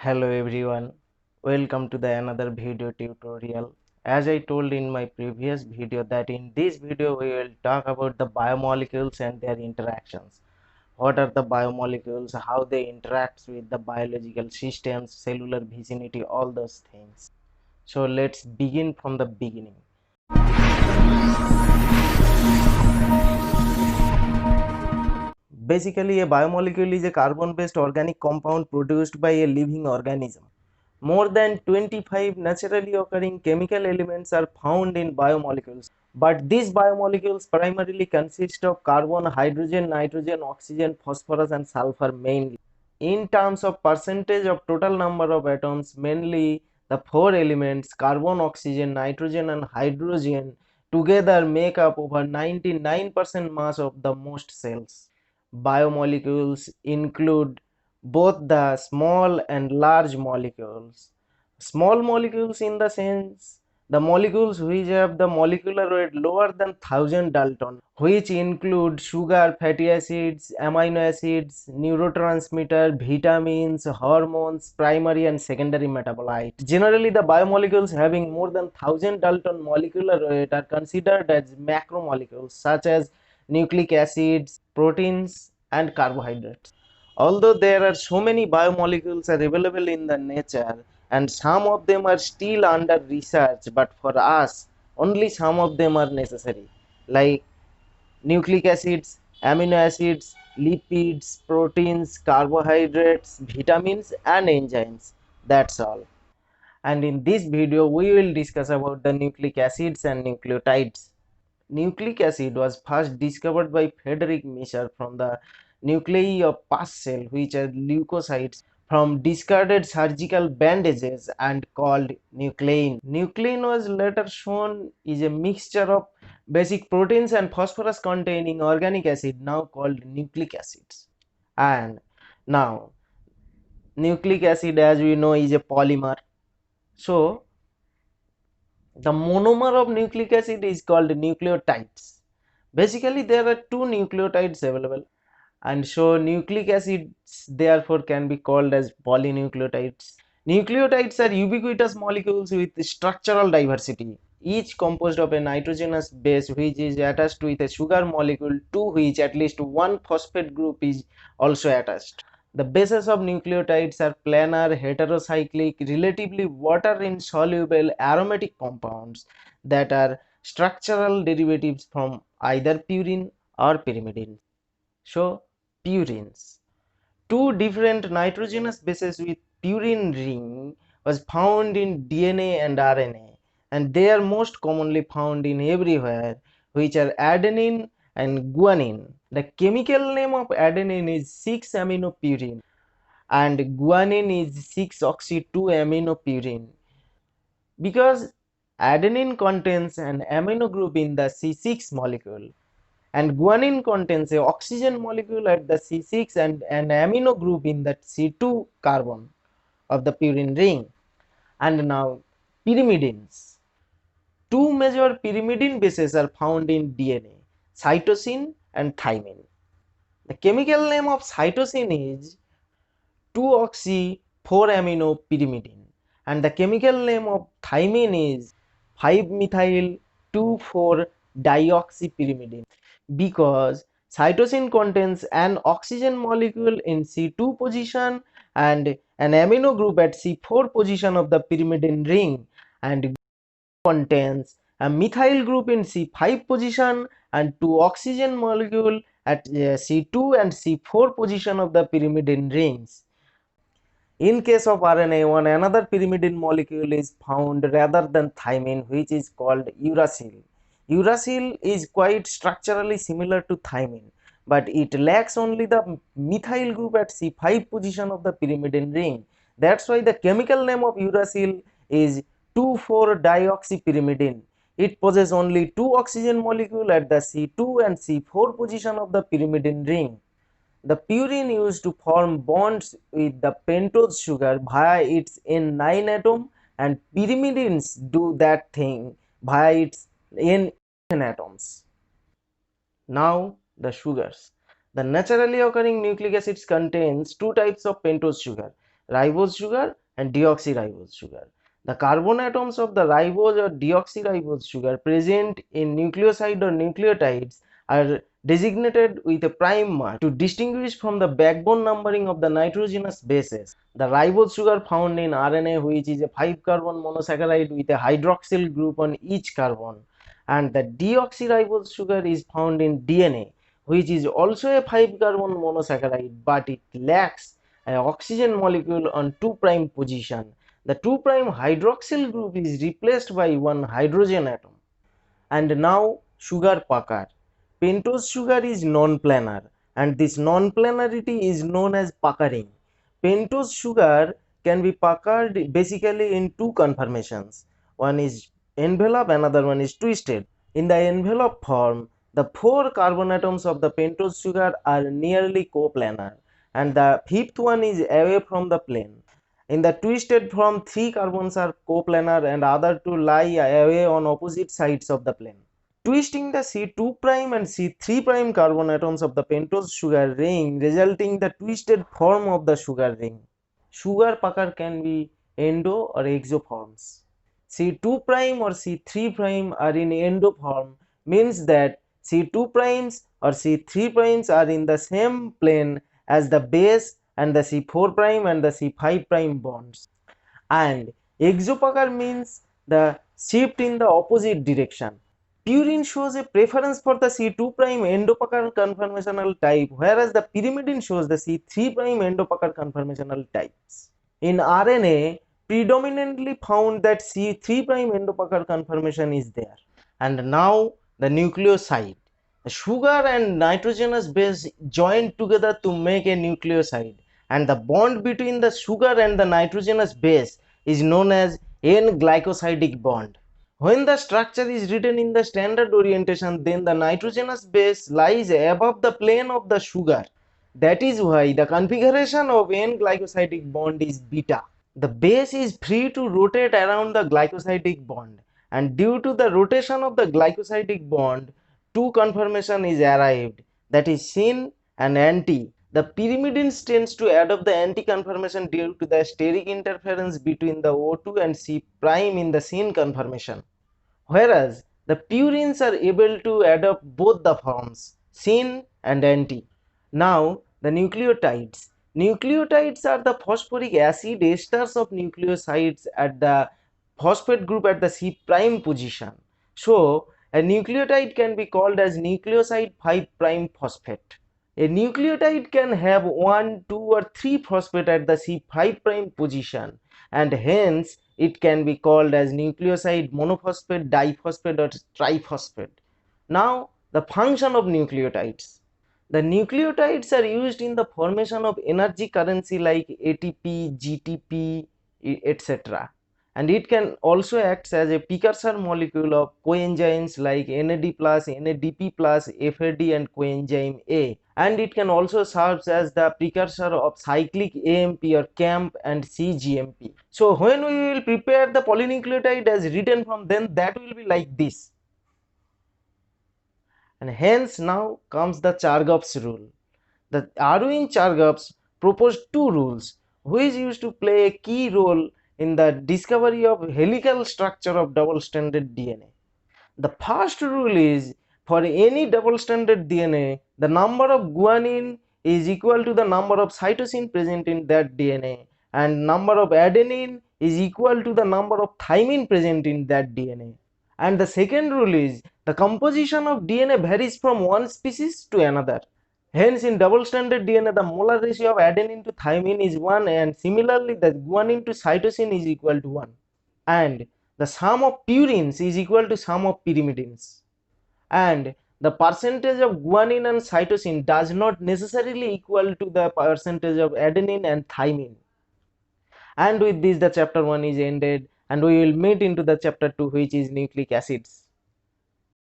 Hello everyone, welcome to the another video tutorial. As I told in my previous video that in this video we will talk about the biomolecules and their interactions. What are the biomolecules, how they interact with the biological systems, cellular vicinity, all those things. So let's begin from the beginning. Basically, a biomolecule is a carbon-based organic compound produced by a living organism. More than 25 naturally occurring chemical elements are found in biomolecules, but these biomolecules primarily consist of carbon, hydrogen, nitrogen, oxygen, phosphorus, and sulfur mainly. In terms of percentage of total number of atoms, mainly the four elements carbon, oxygen, nitrogen, and hydrogen together make up over 99% mass of the most cells. Biomolecules include both the small and large molecules. Small molecules in the sense the molecules which have the molecular weight lower than 1000 Dalton, which include sugar, fatty acids, amino acids, neurotransmitter, vitamins, hormones, primary and secondary metabolites. Generally, the biomolecules having more than 1000 Dalton molecular weight are considered as macromolecules such as nucleic acids, proteins, and carbohydrates. Although there are so many biomolecules are available in the nature and some of them are still under research, but for us only some of them are necessary, like nucleic acids, amino acids, lipids, proteins, carbohydrates, vitamins, and enzymes. That's all. And in this video we will discuss about the nucleic acids and nucleotides. Nucleic acid was first discovered by Frederick Mischer from the nuclei of past cell, which are leukocytes from discarded surgical bandages and called nuclein. Nuclein was later shown is a mixture of basic proteins and phosphorus containing organic acid, now called nucleic acids. And now nucleic acid, as we know, is a polymer. So the monomer of nucleic acid is called nucleotides. Basically, there are two nucleotides available, and so nucleic acids therefore can be called as polynucleotides. Nucleotides are ubiquitous molecules with structural diversity, each composed of a nitrogenous base which is attached with a sugar molecule to which at least one phosphate group is also attached. The bases of nucleotides are planar, heterocyclic, relatively water-insoluble aromatic compounds that are structural derivatives from either purine or pyrimidine. So, purines. Two different nitrogenous bases with purine ring was found in DNA and RNA, and they are most commonly found in everywhere, which are adenine and guanine. The chemical name of adenine is 6-aminopurine and guanine is 6-oxy-2-aminopurine. Because adenine contains an amino group in the C6 molecule and guanine contains a oxygen molecule at the C6 and an amino group in the C2 carbon of the purine ring. And now pyrimidines. Two major pyrimidine bases are found in DNA, cytosine and thymine. The chemical name of cytosine is 2-oxy-4-aminopyrimidine and the chemical name of thymine is 5-methyl-2,4-dioxypyrimidine because cytosine contains an oxygen molecule in C2 position and an amino group at C4 position of the pyrimidine ring and contains a methyl group in C5 position and two oxygen molecule at C2 and C4 position of the pyrimidine rings. In case of RNA, one another pyrimidine molecule is found rather than thymine, which is called uracil. Uracil is quite structurally similar to thymine, but it lacks only the methyl group at C5 position of the pyrimidine ring. That's why the chemical name of uracil is 2,4-dioxypyrimidine. It possesses only two oxygen molecule at the C2 and C4 position of the pyrimidine ring. The purine used to form bonds with the pentose sugar via its N9 atom and pyrimidines do that thing via its N atoms. Now the sugars. The naturally occurring nucleic acids contains two types of pentose sugar. ribose sugar and deoxyribose sugar. The carbon atoms of the ribose or deoxyribose sugar present in nucleoside or nucleotides are designated with a prime mark to distinguish from the backbone numbering of the nitrogenous bases. The ribose sugar found in RNA, which is a 5 carbon monosaccharide with a hydroxyl group on each carbon, and the deoxyribose sugar is found in DNA, which is also a 5 carbon monosaccharide, but it lacks an oxygen molecule on 2' position. The 2' hydroxyl group is replaced by one hydrogen atom. And now sugar pucker. Pentose sugar is non-planar, and this non-planarity is known as puckering. Pentose sugar can be puckered basically in two conformations. One is envelope, another one is twisted. In the envelope form, the 4 carbon atoms of the pentose sugar are nearly coplanar, and the fifth one is away from the plane. In the twisted form, 3 carbons are coplanar and other 2 lie away on opposite sides of the plane. Twisting the C2' and C3' carbon atoms of the pentose sugar ring, resulting the twisted form of the sugar ring. Sugar pucker can be endo or exo forms. C2' or C3' are in endo form, means that C2' or C3' are in the same plane as the base and the C4' and the C5' bonds. And exopucker means the shift in the opposite direction. Purine shows a preference for the C2' endopucker conformational type, whereas the pyrimidine shows the C3' endopucker conformational types. In RNA, predominantly found that C3' endopucker conformation is there. And now the nucleoside. The sugar and nitrogenous base join together to make a nucleoside, and the bond between the sugar and the nitrogenous base is known as N-glycosidic bond. When the structure is written in the standard orientation, then the nitrogenous base lies above the plane of the sugar. That is why the configuration of N-glycosidic bond is beta. The base is free to rotate around the glycosidic bond, and due to the rotation of the glycosidic bond, two conformation is arrived, that is syn and anti. The pyrimidine tends to adopt the anti conformation due to the steric interference between the O2 and C' in the syn conformation, whereas the purines are able to adopt both the forms, syn and anti. Now the nucleotides. Nucleotides are the phosphoric acid esters of nucleosides at the phosphate group at the C' position. So a nucleotide can be called as nucleoside 5' phosphate. A nucleotide can have 1, 2 or 3 phosphate at the C5' position, and hence it can be called as nucleoside monophosphate, diphosphate or triphosphate. Now the function of nucleotides. The nucleotides are used in the formation of energy currency like ATP, GTP, etc. And it can also act as a precursor molecule of coenzymes like NAD+, NADP+, FAD and coenzyme A. And it can also serve as the precursor of cyclic AMP or CAMP and cGMP. So when we will prepare the polynucleotide as written from, then that will be like this. And hence now comes the Chargaff's rule. The Arduin-Chargaff proposed two rules which used to play a key role in the discovery of helical structure of double-stranded DNA. The first rule is, for any double-stranded DNA, the number of guanine is equal to the number of cytosine present in that DNA, and number of adenine is equal to the number of thymine present in that DNA. And the second rule is, the composition of DNA varies from one species to another. Hence, in double-stranded DNA, the molar ratio of adenine to thymine is 1, and similarly, the guanine to cytosine is equal to 1. And the sum of purines is equal to sum of pyrimidines. And the percentage of guanine and cytosine does not necessarily equal to the percentage of adenine and thymine. And with this, the chapter 1 is ended, and we will meet into the chapter 2, which is nucleic acids.